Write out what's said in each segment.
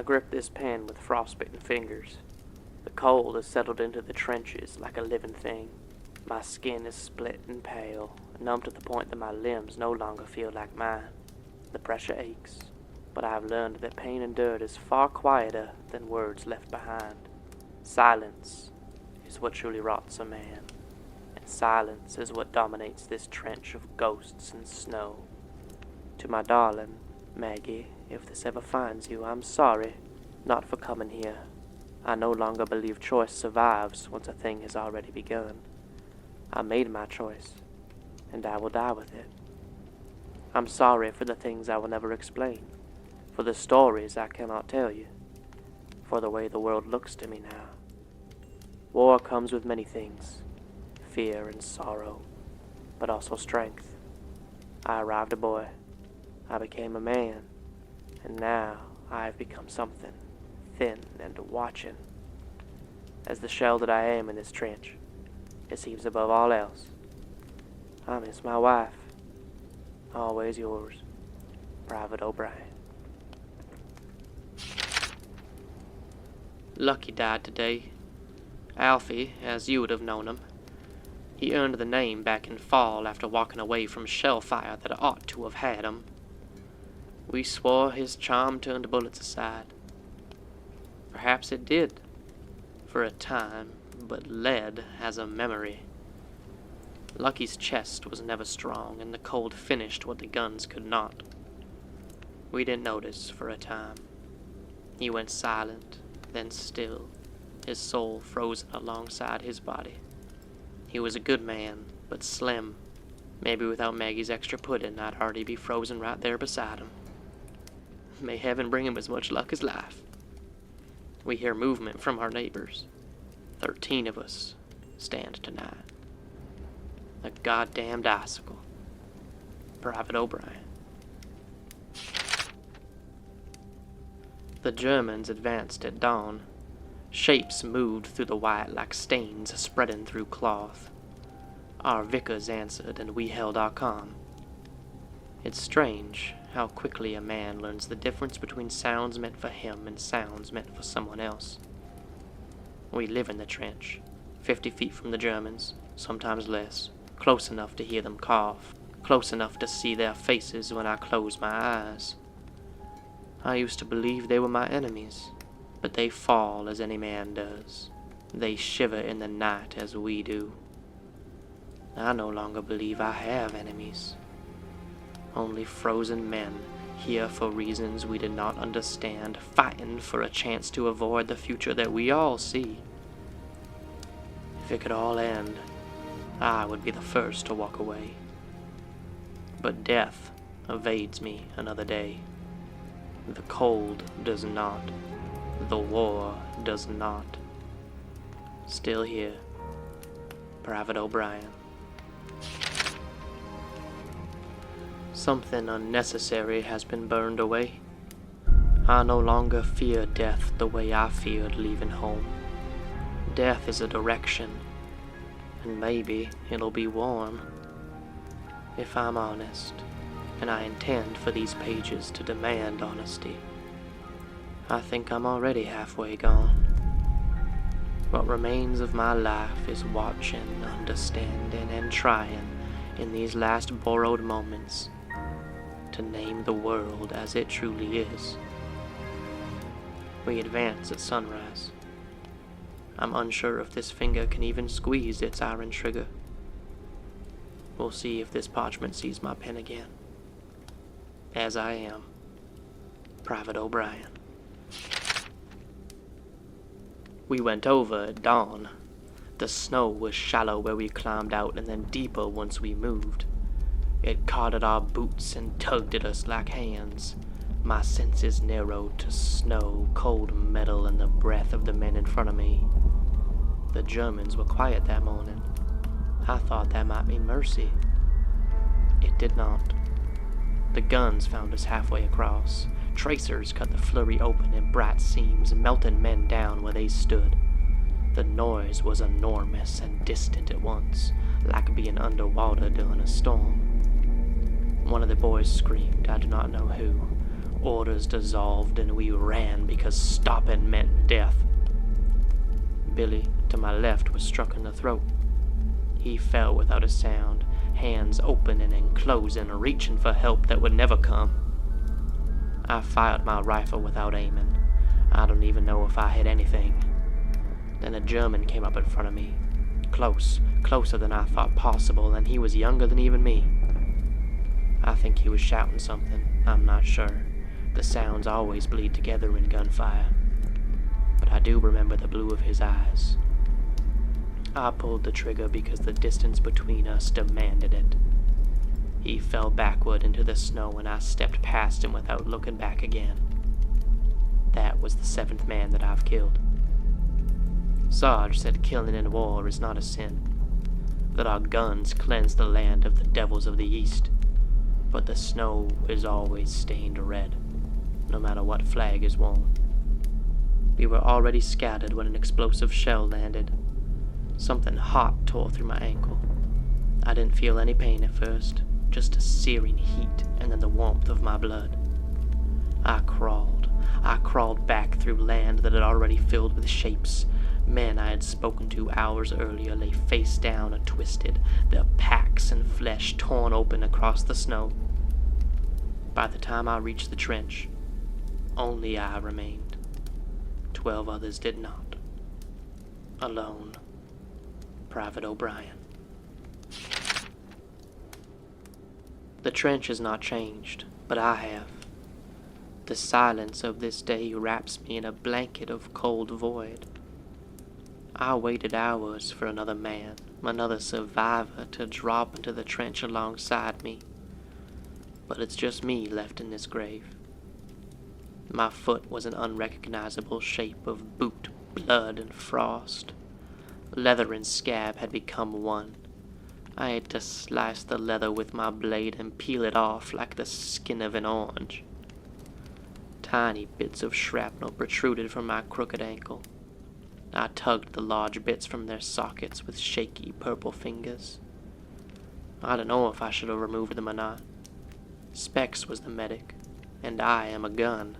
grip this pen with frostbitten fingers. The cold has settled into the trenches like a living thing. My skin is split and pale, numb to the point that my limbs no longer feel like mine. The pressure aches, but I have learned that pain endured is far quieter than words left behind. Silence is what truly rots a man, and silence is what dominates this trench of ghosts and snow. To my darling, Maggie, if this ever finds you, I'm sorry, not for coming here. I no longer believe choice survives once a thing has already begun. I made my choice, and I will die with it. I'm sorry for the things I will never explain, for the stories I cannot tell you, for the way the world looks to me now. War comes with many things, fear and sorrow, but also strength. I arrived a boy, I became a man, and now I have become something thin and watching. As the shell that I am in this trench, it seems above all else. I miss my wife. Always yours, Private O'Brien. Lucky died today. Alfie, as you would have known him. He earned the name back in fall after walking away from shell fire that ought to have had him. We swore his charm turned bullets aside. Perhaps it did, for a time, but lead has a memory. Lucky's chest was never strong, and the cold finished what the guns could not. We didn't notice for a time. He went silent, then still, his soul frozen alongside his body. He was a good man, but slim. Maybe without Maggie's extra pudding, I'd already be frozen right there beside him. May heaven bring him as much luck as life. We hear movement from our neighbors. 13 of us stand tonight. A goddamned icicle. Private O'Brien. The Germans advanced at dawn. Shapes moved through the white like stains spreading through cloth. Our vicars answered, and we held our calm. It's strange how quickly a man learns the difference between sounds meant for him and sounds meant for someone else. We live in the trench, 50 feet from the Germans, sometimes less, close enough to hear them cough, close enough to see their faces when I close my eyes. I used to believe they were my enemies, but they fall as any man does. They shiver in the night as we do. I no longer believe I have enemies. Only frozen men, here for reasons we did not understand, fighting for a chance to avoid the future that we all see. If it could all end, I would be the first to walk away. But death evades me another day. The cold does not. The war does not. Still here, Private O'Brien. Something unnecessary has been burned away. I no longer fear death the way I feared leaving home. Death is a direction, and maybe it'll be warm. If I'm honest, and I intend for these pages to demand honesty, I think I'm already halfway gone. What remains of my life is watching, understanding, and trying in these last borrowed moments to name the world as it truly is. We advance at sunrise. I'm unsure if this finger can even squeeze its iron trigger. We'll see if this parchment sees my pen again. As I am, Private O'Brien. We went over at dawn. The snow was shallow where we climbed out and then deeper once we moved. It caught at our boots and tugged at us like hands. My senses narrowed to snow, cold metal, and the breath of the men in front of me. The Germans were quiet that morning. I thought that might mean mercy. It did not. The guns found us halfway across. Tracers cut the flurry open in bright seams, melting men down where they stood. The noise was enormous and distant at once, like being underwater during a storm. One of the boys screamed, I do not know who. orders dissolved and we ran because stopping meant death. Billy, to my left, was struck in the throat. He fell without a sound, hands opening and closing, reaching for help that would never come. I fired my rifle without aiming. I don't even know if I hit anything. Then a German came up in front of me. Closer than I thought possible, and he was younger than even me. I think he was shouting something, I'm not sure. The sounds always bleed together in gunfire. But I do remember the blue of his eyes. I pulled the trigger because the distance between us demanded it. He fell backward into the snow and I stepped past him without looking back again. That was the 7th man that I've killed. Sarge said killing in war is not a sin, that our guns cleanse the land of the devils of the East, but the snow is always stained red, no matter what flag is worn. We were already scattered when an explosive shell landed. Something hot tore through my ankle. I didn't feel any pain at first, just a searing heat and then the warmth of my blood. I crawled back through land that had already filled with shapes. Men I had spoken to hours earlier lay face down and twisted, their packs and flesh torn open across the snow. By the time I reached the trench, only I remained. 12 others did not. Alone. Private O'Brien. The trench has not changed, but I have. The silence of this day wraps me in a blanket of cold void. I waited hours for another man, another survivor, to drop into the trench alongside me. But it's just me left in this grave. My foot was an unrecognizable shape of boot, blood, and frost. Leather and scab had become one. I had to slice the leather with my blade and peel it off like the skin of an orange. Tiny bits of shrapnel protruded from my crooked ankle. I tugged the large bits from their sockets with shaky purple fingers. I don't know if I should have removed them or not. Specs was the medic, and I am a gun.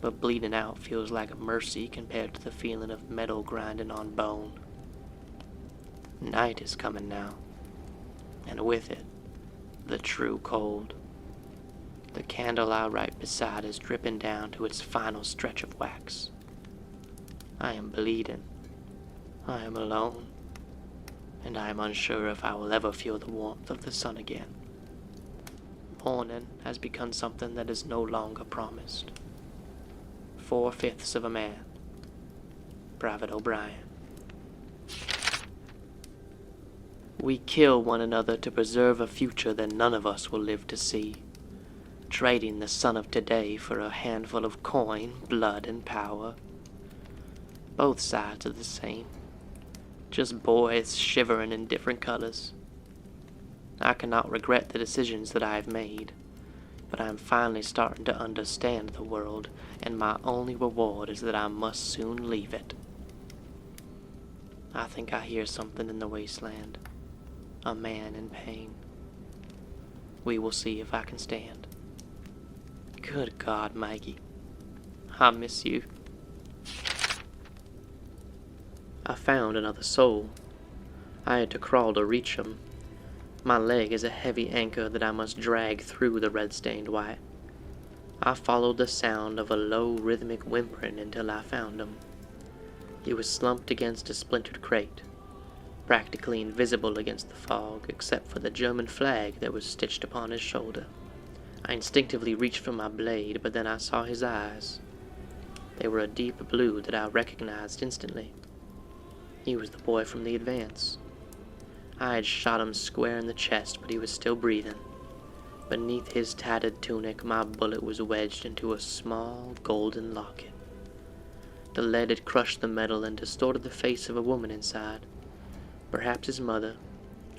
But bleeding out feels like a mercy compared to the feeling of metal grinding on bone. Night is coming now, and with it, the true cold. The candle I right beside is dripping down to its final stretch of wax. I am bleeding. I am alone. And I am unsure if I will ever feel the warmth of the sun again. Morning has become something that is no longer promised. 4/5 of a man. Private O'Brien. We kill one another to preserve a future that none of us will live to see, trading the sun of today for a handful of coin, blood, and power. Both sides are the same, just boys shivering in different colors. I cannot regret the decisions that I have made, but I am finally starting to understand the world, and my only reward is that I must soon leave it. I think I hear something in the wasteland, a man in pain. We will see if I can stand. Good God, Maggie, I miss you. I found another soul. I had to crawl to reach him. My leg is a heavy anchor that I must drag through the red-stained white. I followed the sound of a low, rhythmic whimpering until I found him. He was slumped against a splintered crate, practically invisible against the fog, except for the German flag that was stitched upon his shoulder. I instinctively reached for my blade, but then I saw his eyes. They were a deep blue that I recognized instantly. He was the boy from the advance. I had shot him square in the chest, but he was still breathing. Beneath his tattered tunic, my bullet was wedged into a small golden locket. The lead had crushed the metal and distorted the face of a woman inside. Perhaps his mother,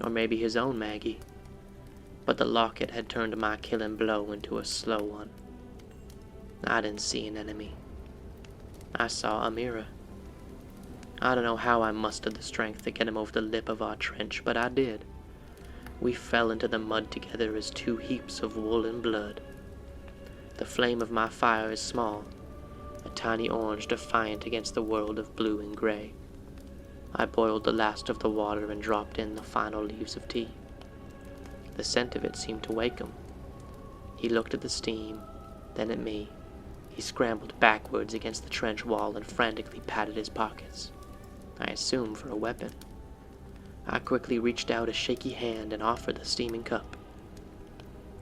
or maybe his own Maggie. But the locket had turned my killing blow into a slow one. I didn't see an enemy. I saw a mirror. I don't know how I mustered the strength to get him over the lip of our trench, but I did. We fell into the mud together as two heaps of wool and blood. The flame of my fire is small, a tiny orange defiant against the world of blue and gray. I boiled the last of the water and dropped in the final leaves of tea. The scent of it seemed to wake him. He looked at the steam, then at me. He scrambled backwards against the trench wall and frantically patted his pockets, I assumed for a weapon. I quickly reached out a shaky hand and offered the steaming cup.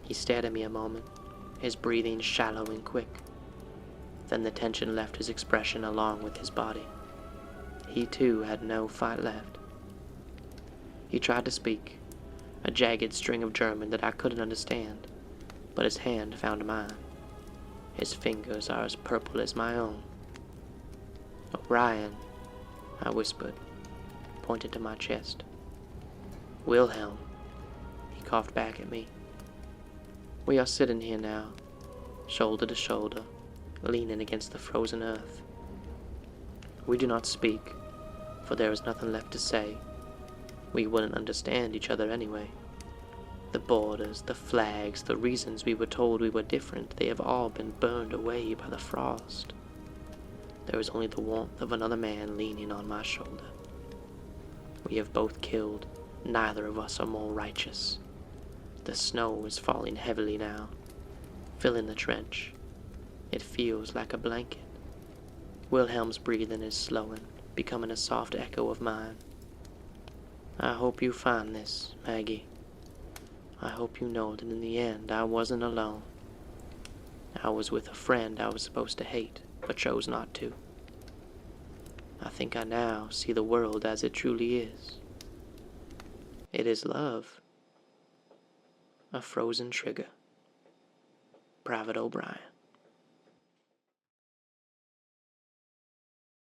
He stared at me a moment, his breathing shallow and quick. Then the tension left his expression along with his body. He too had no fight left. He tried to speak, a jagged string of German that I couldn't understand, but his hand found mine. His fingers are as purple as my own. "Orion," I whispered, pointed to my chest. "Wilhelm," he coughed back at me. We are sitting here now, shoulder to shoulder, leaning against the frozen earth. We do not speak, for there is nothing left to say. We wouldn't understand each other anyway. The borders, the flags, the reasons we were told we were different, they have all been burned away by the frost. There is only the warmth of another man leaning on my shoulder. We have both killed. Neither of us are more righteous. The snow is falling heavily now, filling the trench. It feels like a blanket. Wilhelm's breathing is slowing, becoming a soft echo of mine. I hope you find this, Maggie. I hope you know that in the end I wasn't alone. I was with a friend I was supposed to hate, but chose not to. I think I now see the world as it truly is. It is love. A frozen trigger. Private O'Brien.